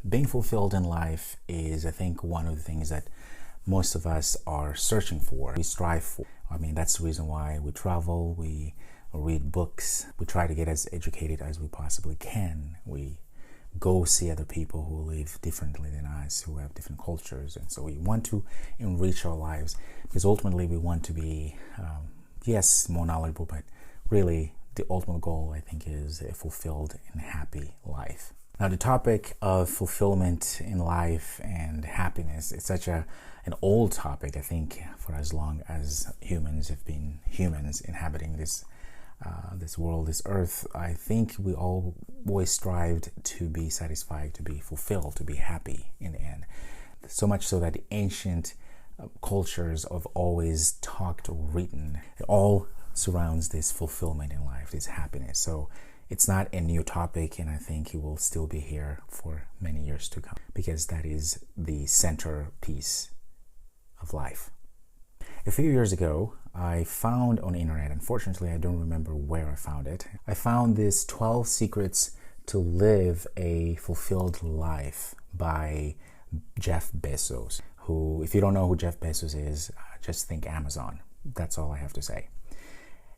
Being fulfilled in life is, I think, one of the things that most of us are searching for, we strive for. I mean, that's the reason why we travel, we read books, we try to get as educated as we possibly can. We go see other people who live differently than us, who have different cultures. And so we want to enrich our lives because ultimately we want to be, yes, more knowledgeable, but really the ultimate goal, I think, is a fulfilled and happy life. Now, the topic of fulfillment in life and happiness is such an old topic, I think, for as long as humans have been humans inhabiting this world, this earth. I think we always strived to be satisfied, to be fulfilled, to be happy in the end. So much so that the ancient cultures have always talked or written. It all surrounds this fulfillment in life, this happiness. So it's not a new topic, and I think it will still be here for many years to come because that is the centerpiece of life. A few years ago, I found on the internet, unfortunately I don't remember where I found it, I found this 12 Secrets to Live a Fulfilled Life by Jeff Bezos, who, if you don't know who Jeff Bezos is, just think Amazon. That's all I have to say.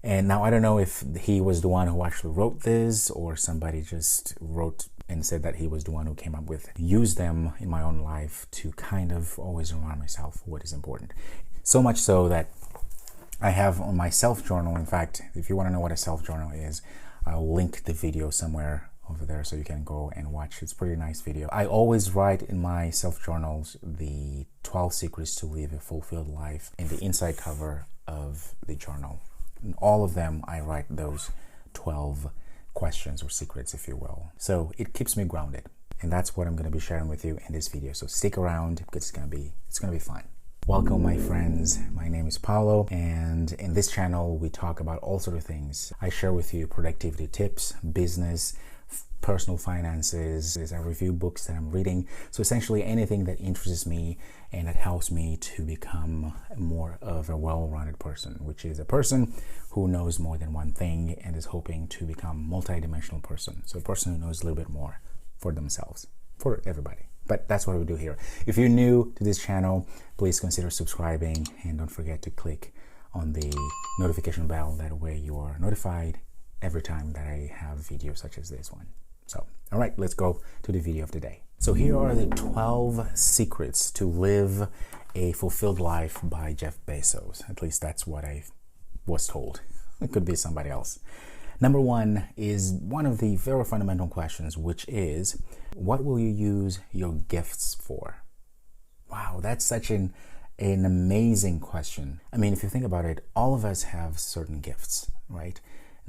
And now I don't know if he was the one who actually wrote this or somebody just wrote and said that he was the one who came up with it. Use them in my own life to kind of always remind myself what is important. So much so that I have on my self-journal, in fact, if you want to know what a self-journal is, I'll link the video somewhere over there so you can go and watch. It's a pretty nice video. I always write in my self-journals the 12 secrets to live a fulfilled life in the inside cover of the journal. In all of them, I write those 12 questions or secrets, if you will. So it keeps me grounded. And that's what I'm going to be sharing with you in this video. So stick around because it's going to be fun. Welcome, my friends. My name is Paulo, and in this channel, we talk about all sorts of things. I share with you productivity tips, business, personal finances. I review books that I'm reading. So essentially anything that interests me and that helps me to become more of a well-rounded person, which is a person who knows more than one thing and is hoping to become a multi-dimensional person. So a person who knows a little bit more for themselves, for everybody. But that's what we do here. If you're new to this channel, please consider subscribing and don't forget to click on the notification bell. That way you are notified every time that I have videos such as this one. So, all right, let's go to the video of the day. So here are the 12 secrets to live a fulfilled life by Jeff Bezos. At least that's what I was told. It could be somebody else. Number one is one of the very fundamental questions, which is, what will you use your gifts for? Wow, that's such an amazing question. I mean, if you think about it, all of us have certain gifts, right?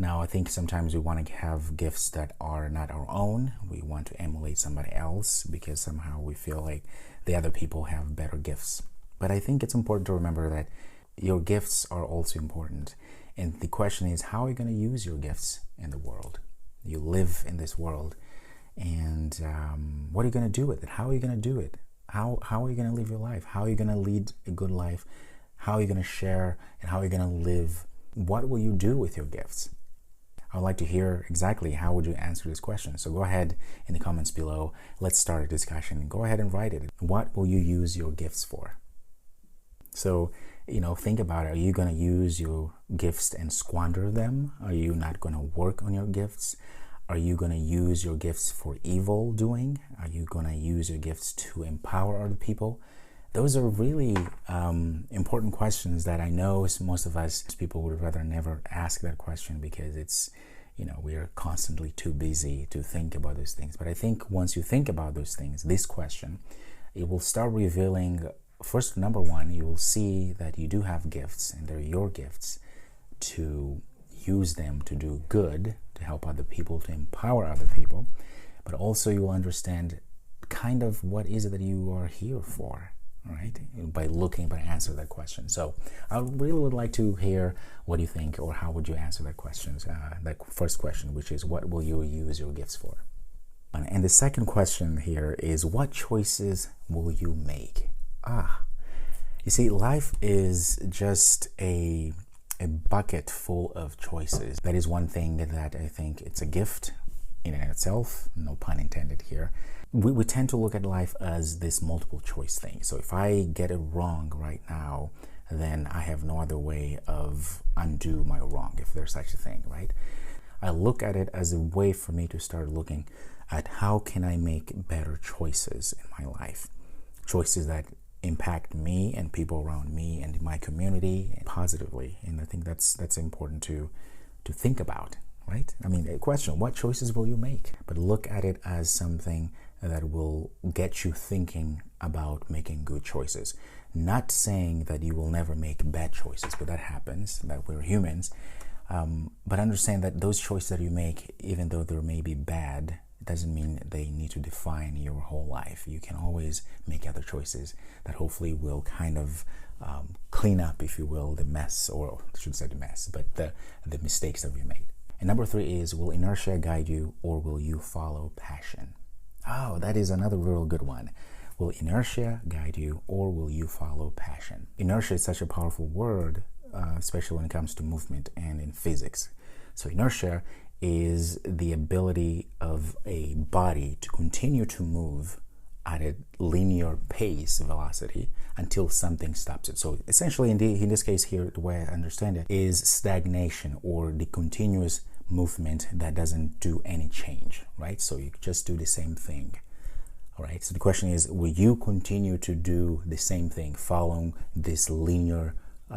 Now, I think sometimes we want to have gifts that are not our own. We want to emulate somebody else because somehow we feel like the other people have better gifts. But I think it's important to remember that your gifts are also important. And the question is, how are you going to use your gifts in the world? You live in this world, and what are you going to do with it? How are you going to do it? How are you going to live your life? How are you going to lead a good life? How are you going to share, and how are you going to live? What will you do with your gifts? I would like to hear exactly how would you answer this question. So go ahead in the comments below. Let's start a discussion. Go ahead and write it. What will you use your gifts for? So, think about it. Are you going to use your gifts and squander them? Are you not going to work on your gifts? Are you going to use your gifts for evil doing? Are you going to use your gifts to empower other people? Those are really important questions that I know most of us people would rather never ask that question because it's, we are constantly too busy to think about those things. But I think once you think about those things, this question, it will start revealing, first, number one, you will see that you do have gifts and they're your gifts to use them to do good, to help other people, to empower other people. But also you will understand kind of what is it that you are here for. Right, by answer that question. So I really would like to hear what you think, or how would you answer that question, that first question, which is, what will you use your gifts for? And the second question here is, what choices will you make? You see, life is just a bucket full of choices. That is one thing that I think it's a gift in and of itself, no pun intended here. we tend to look at life as this multiple choice thing. So if I get it wrong right now, then I have no other way of undo my wrong, if there's such a thing, right? I look at it as a way for me to start looking at how can I make better choices in my life, choices that impact me and people around me and my community positively. And I think that's important to think about, right? I mean, a question, what choices will you make? But look at it as something that will get you thinking about making good choices. Not saying that you will never make bad choices, but that happens, that we're humans. But understand that those choices that you make, even though they may be bad, it doesn't mean they need to define your whole life. You can always make other choices that hopefully will kind of clean up, if you will, the mess, or I shouldn't say the mess, but the mistakes that we made. And number 3 is, will inertia guide you or will you follow passion? Oh, that is another real good one. Will inertia guide you or will you follow passion? Inertia is such a powerful word, especially when it comes to movement and in physics. So inertia is the ability of a body to continue to move at a linear pace, velocity, until something stops it. So essentially, in this case here, the way I understand it, is stagnation, or the continuous movement that doesn't do any change, right? So you just do the same thing. All right. So the question is, will you continue to do the same thing, following this linear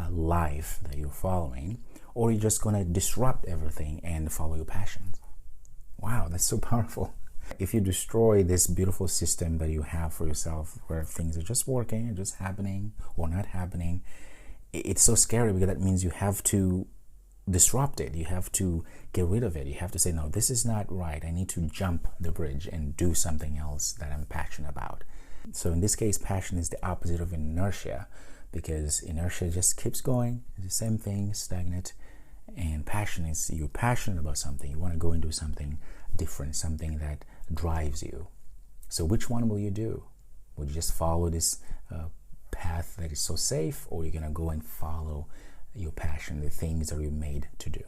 life that you're following, or are you just going to disrupt everything and follow your passions? Wow, that's so powerful. If you destroy this beautiful system that you have for yourself, where things are just working and just happening or not happening, it's so scary, because that means you have to disrupt it. You have to get rid of it. You have to say, no, this is not right. I need to jump the bridge and do something else that I'm passionate about. So in this case, passion is the opposite of inertia, because inertia just keeps going. It's the same thing, stagnant. And passion is, you're passionate about something. You want to go and do something different, something that drives you. So which one will you do? Will you just follow this path that is so safe, or you're going to go and follow your passion, the things that you're made to do?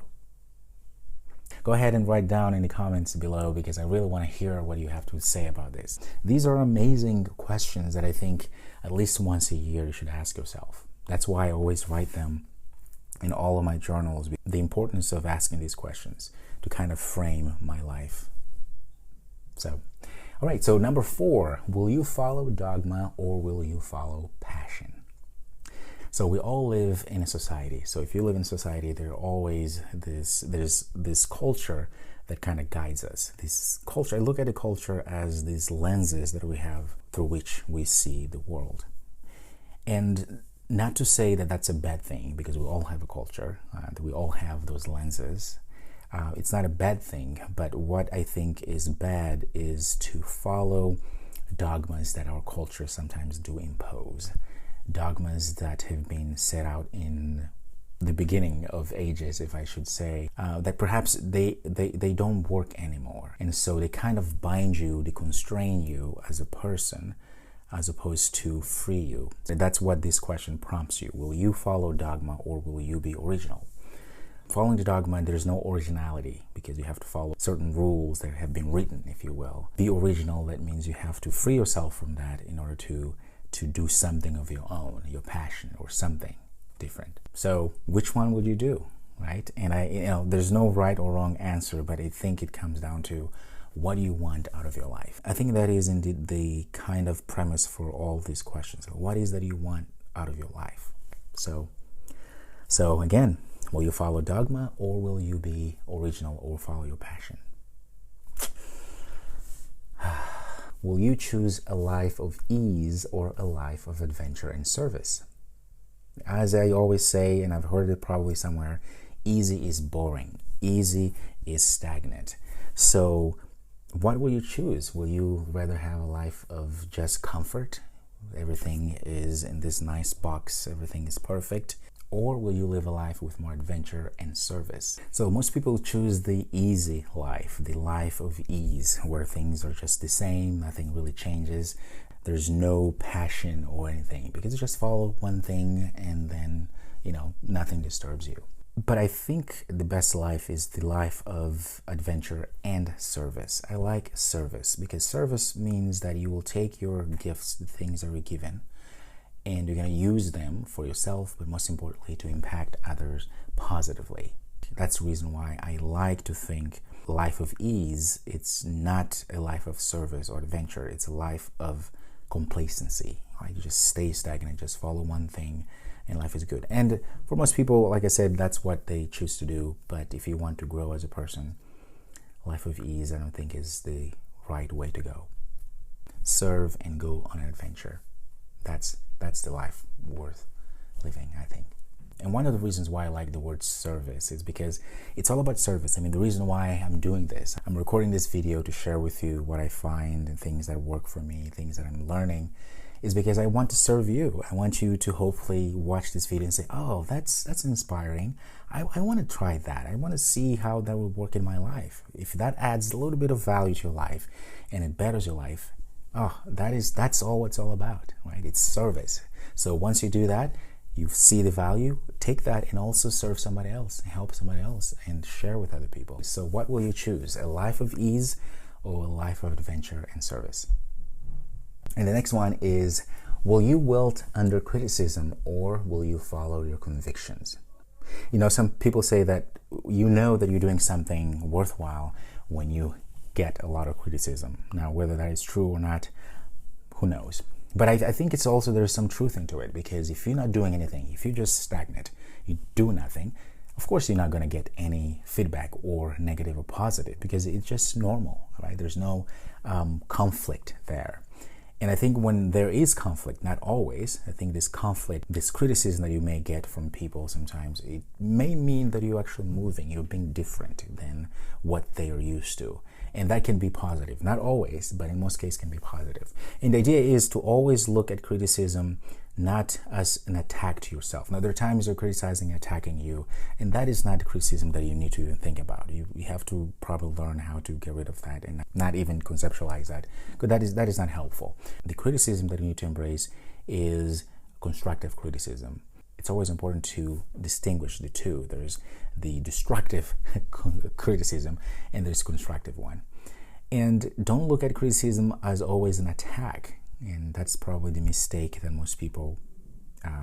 Go ahead and write down in the comments below, because I really want to hear what you have to say about this. These are amazing questions that I think at least once a year you should ask yourself. That's why I always write them in all of my journals. The importance of asking these questions to kind of frame my life. So, all right, so number 4, will you follow dogma or will you follow passion? So we all live in a society. So if you live in society, there's always this culture that kind of guides us. This culture, I look at the culture as these lenses that we have through which we see the world. And not to say that that's a bad thing, because we all have a culture, we all have those lenses. It's not a bad thing, but what I think is bad is to follow dogmas that our culture sometimes do impose. Dogmas that have been set out in the beginning of ages, if I should say, that perhaps they don't work anymore. And so they kind of bind you, they constrain you as a person, as opposed to free you. So that's what this question prompts you. Will you follow dogma or will you be original? Following the dogma, there's no originality, because you have to follow certain rules that have been written, if you will. Be original, that means you have to free yourself from that in order to do something of your own, your passion, or something different. So which one would you do, right? And there's no right or wrong answer, but I think it comes down to what do you want out of your life. I think that is indeed the kind of premise for all these questions. What is that you want out of your life? So again, will you follow dogma or will you be original or follow your passion? Will you choose a life of ease or a life of adventure and service? As I always say, and I've heard it probably somewhere, easy is boring. Easy is stagnant. So what will you choose? Will you rather have a life of just comfort? Everything is in this nice box. Everything is perfect. Or will you live a life with more adventure and service? So most people choose the easy life, the life of ease, where things are just the same, nothing really changes. There's no passion or anything, because you just follow one thing and then, nothing disturbs you. But I think the best life is the life of adventure and service. I like service because service means that you will take your gifts, the things that you're given, and you're going to use them for yourself, but most importantly, to impact others positively. That's the reason why I like to think life of ease, it's not a life of service or adventure. It's a life of complacency. Right? You just stay stagnant, just follow one thing, and life is good. And for most people, like I said, that's what they choose to do. But if you want to grow as a person, life of ease, I don't think is the right way to go. Serve and go on an adventure. That's the life worth living, I think. And one of the reasons why I like the word service is because it's all about service. I mean, the reason why I'm doing this, I'm recording this video to share with you what I find and things that work for me, things that I'm learning, is because I want to serve you. I want you to hopefully watch this video and say, oh, that's inspiring. I want to try that. I want to see how that will work in my life. If that adds a little bit of value to your life and it betters your life, that's all it's all about, right? It's service. So once you do that, you see the value, take that and also serve somebody else, help somebody else, and share with other people. So what will you choose? A life of ease or a life of adventure and service? And the next one is, will you wilt under criticism or will you follow your convictions? You know, some people say that you know that you're doing something worthwhile when you get a lot of criticism. Now, whether that is true or not, who knows? But I think it's also, there's some truth into it, because if you're not doing anything, if you're just stagnant, you do nothing, of course you're not going to get any feedback or negative or positive, because it's just normal, right? There's no conflict there. And I think when there is conflict, not always, I think this conflict, this criticism that you may get from people sometimes, it may mean that you're actually moving, you're being different than what they are used to. And that can be positive. Not always, but in most cases can be positive. And the idea is to always look at criticism not as an attack to yourself. Now, there are times you're criticizing, attacking you, and that is not the criticism that you need to even think about. You have to probably learn how to get rid of that and not even conceptualize that, because that is not helpful. The criticism that you need to embrace is constructive criticism. It's always important to distinguish the two. There's the destructive criticism and there's constructive one. And don't look at criticism as always an attack. And that's probably the mistake that most people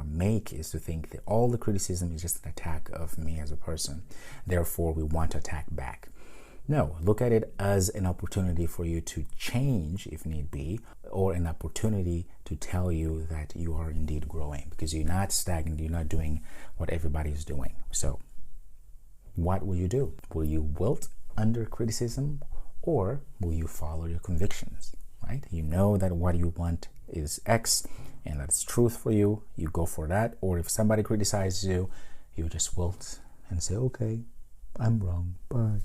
make, is to think that all the criticism is just an attack of me as a person. Therefore, we want to attack back. No, look at it as an opportunity for you to change if need be, or an opportunity to tell you that you are indeed growing, because you're not stagnant, you're not doing what everybody is doing. So what will you do? Will you wilt under criticism, or will you follow your convictions, right? You know that what you want is X and that's truth for you, you go for that. Or if somebody criticizes you, you just wilt and say, okay, I'm wrong, bye.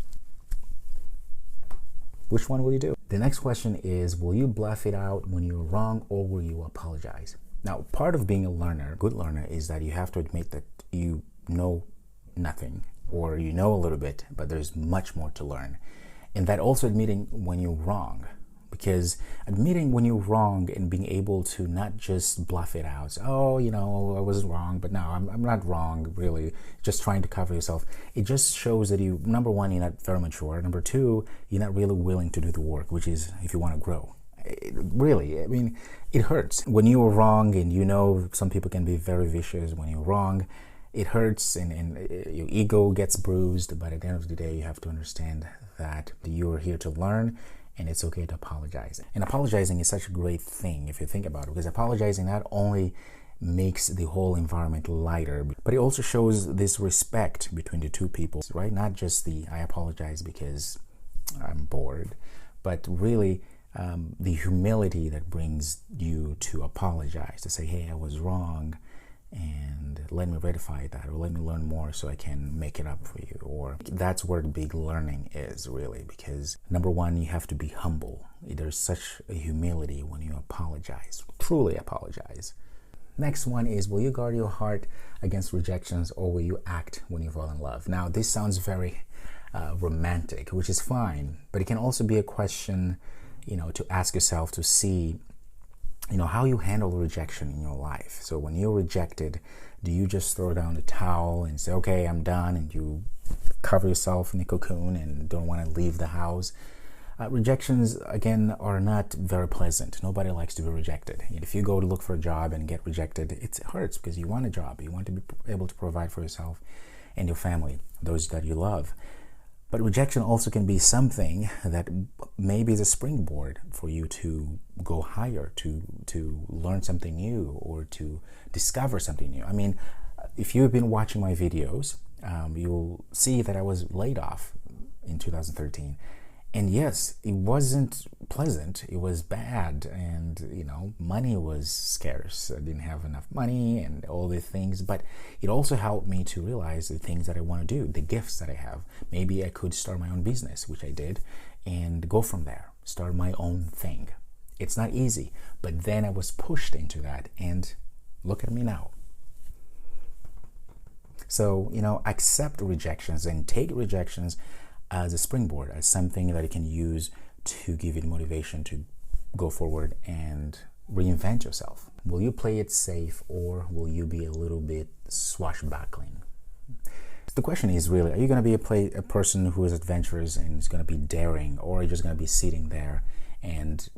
Which one will you do? The next question is, will you bluff it out when you're wrong, or will you apologize? Now, part of being a learner, good learner, is that you have to admit that you know nothing, or you know a little bit, but there's much more to learn. And that also admitting when you're wrong, because admitting when you're wrong and being able to not just bluff it out, so, oh, you know, I was wrong, but no, I'm not wrong, really, just trying to cover yourself. It just shows that you, number one, you're not very mature. Number two, you're not really willing to do the work, which is if you want to grow. Really, I mean, it hurts. When you are wrong, and you know some people can be very vicious when you're wrong, it hurts and your ego gets bruised, but at the end of the day, you have to understand that you are here to learn, and it's okay to apologize. And apologizing is such a great thing if you think about it, because apologizing not only makes the whole environment lighter, but it also shows this respect between the two people, right? Not just the I apologize because I'm bored, but really the humility that brings you to apologize, to say, hey, I was wrong, and let me rectify that, or let me learn more so I can make it up for you. Or that's where the big learning is, really, because number one, you have to be humble. There's such a humility when you apologize, truly apologize. Next one is, will you guard your heart against rejections, or will you act when you fall in love? Now, this sounds very romantic, which is fine, but it can also be a question, you know, to ask yourself to see how you handle rejection in your life. So when you're rejected, do you just throw down the towel and say, okay, I'm done, and you cover yourself in a cocoon and don't want to leave the house? Rejections, again, are not very pleasant. Nobody likes to be rejected. If you go to look for a job and get rejected, it hurts because you want a job. You want to be able to provide for yourself and your family, those that you love. But rejection also can be something that maybe is a springboard for you to go higher, to learn something new, or to discover something new. I mean, if you've been watching my videos, you'll see that I was laid off in 2013. And yes, it wasn't pleasant. It was bad. And, money was scarce. I didn't have enough money and all these things. But it also helped me to realize the things that I want to do, the gifts that I have. Maybe I could start my own business, which I did, and go from there, start my own thing. It's not easy. But then I was pushed into that. And look at me now. So, accept rejections and take rejections as a springboard, as something that you can use to give you the motivation to go forward and reinvent yourself. Will you play it safe, or will you be a little bit swashbuckling? The question is really, are you going to be a person who is adventurous and is going to be daring, or are you just going to be sitting there and,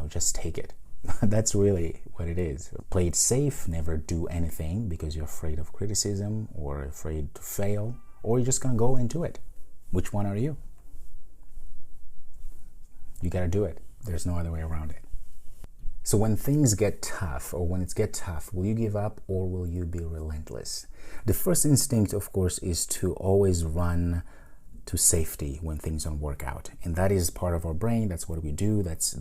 just take it? That's really what it is. Play it safe, never do anything because you're afraid of criticism or afraid to fail, or you're just going to go and do it. Which one are you? You got to do it. There's no other way around it. So when things get tough, or when it gets tough, will you give up, or will you be relentless? The first instinct, of course, is to always run to safety when things don't work out. And that is part of our brain. That's what we do. That's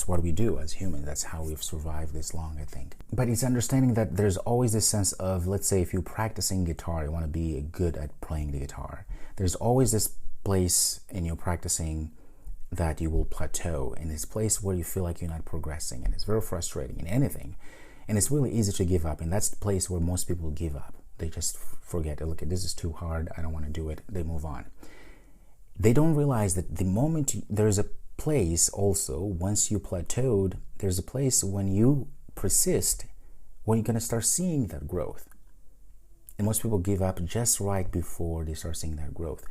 what we do as humans. That's how we've survived this long, I think. But it's understanding that there's always this sense of, let's say if you're practicing guitar, you want to be good at playing the guitar. There's always this place in your practicing that you will plateau, in this place where you feel like you're not progressing, and it's very frustrating in anything. And it's really easy to give up, and that's the place where most people give up. They just forget, look, this is too hard, I don't want to do it, they move on. They don't realize that the moment there's a place also, once you plateaued, there's a place when you persist, when you're going to start seeing that growth. And most people give up just right before they start seeing that growth.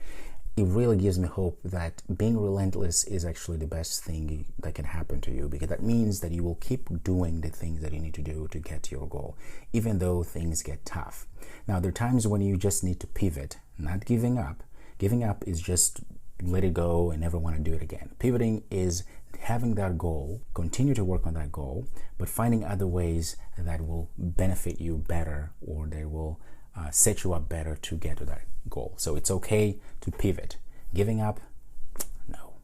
It really gives me hope that being relentless is actually the best thing that can happen to you, because that means that you will keep doing the things that you need to do to get to your goal, even though things get tough. Now, there are times when you just need to pivot, not giving up. Giving up is just let it go and never want to do it again. Pivoting is having that goal, continue to work on that goal, but finding other ways that will benefit you better, or they will set you up better to get to that goal. So it's okay to pivot. Giving up, no.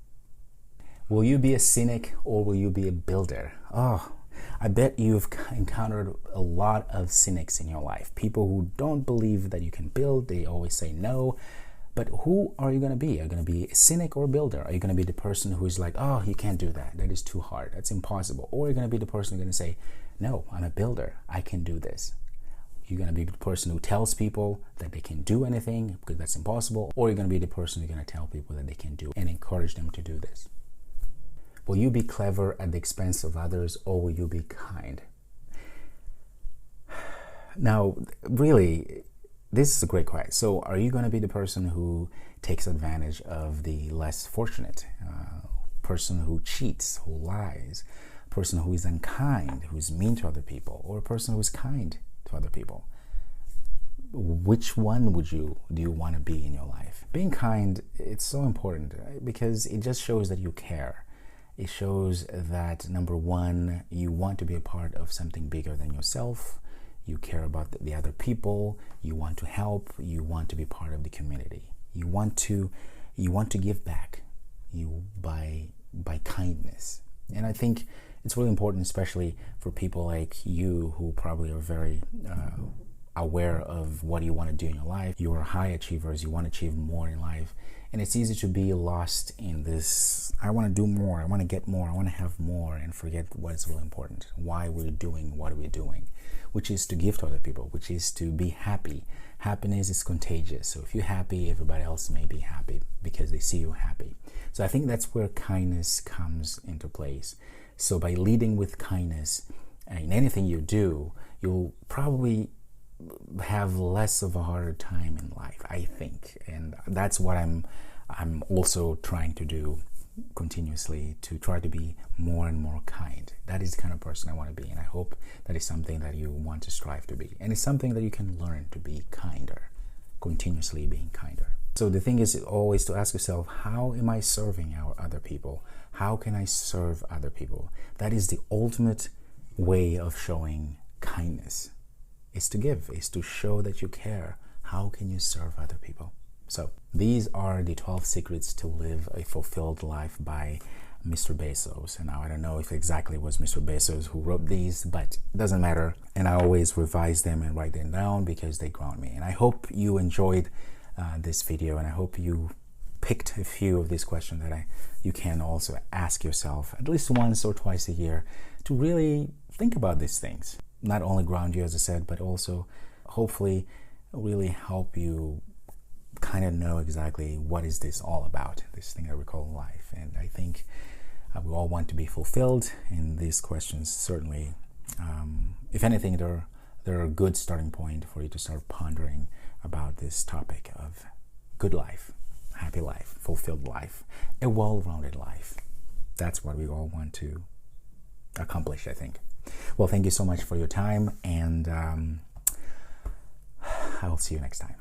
Will you be a cynic, or will you be a builder? Oh, I bet you've encountered a lot of cynics in your life. People who don't believe that you can build. They always say no. But who are you going to be? Are you going to be a cynic or a builder? Are you going to be the person who is like, oh, you can't do that. That is too hard. That's impossible. Or are you going to be the person who's going to say, no, I'm a builder. I can do this. You're going to be the person who tells people that they can do anything because that's impossible. Or you're going to be the person who's going to tell people that they can do and encourage them to do this. Will you be clever at the expense of others, or will you be kind? Now, really, this is a great question. So are you going to be the person who takes advantage of the less fortunate, person who cheats, who lies, person who is unkind, who is mean to other people, or a person who is kind to other people? Which one do you want to be in your life? Being kind, it's so important, right? Because it just shows that you care. It shows that, number one, you want to be a part of something bigger than yourself. You care about the other people. You want to help. You want to be part of the community. You want to give back. By kindness. And I think it's really important, especially for people like you who probably are very aware of what you want to do in your life. You are high achievers. You want to achieve more in life. And it's easy to be lost in this, I want to do more, I want to get more, I want to have more, and forget what is really important, why we're doing what we're doing, which is to give to other people, which is to be happy. Happiness is contagious. So if you're happy, everybody else may be happy because they see you happy. So I think that's where kindness comes into place. So by leading with kindness in anything you do, you'll probably have less of a harder time in life, I think. And that's what I'm also trying to do continuously, to try to be more and more kind. That is the kind of person I want to be, and I hope that is something that you want to strive to be. And it's something that you can learn to be kinder, continuously being kinder. So the thing is always to ask yourself, how am I serving other people? How can I serve other people? That is the ultimate way of showing kindness. Is to give, is to show that you care. How can you serve other people? So these are the 12 secrets to live a fulfilled life by Mr. Bezos. And now I don't know if exactly it was Mr. Bezos who wrote these, but it doesn't matter. And I always revise them and write them down because they ground me. And I hope you enjoyed this video, and I hope you picked a few of these questions that you can also ask yourself at least once or twice a year to really think about these things. Not only ground you, as I said, but also hopefully really help you kind of know exactly what is this all about, this thing that we call life. And I think we all want to be fulfilled, and these questions certainly, if anything, they're a good starting point for you to start pondering about this topic of good life, happy life, fulfilled life, a well-rounded life. That's what we all want to accomplish, I think. Well, thank you so much for your time, and I'll see you next time.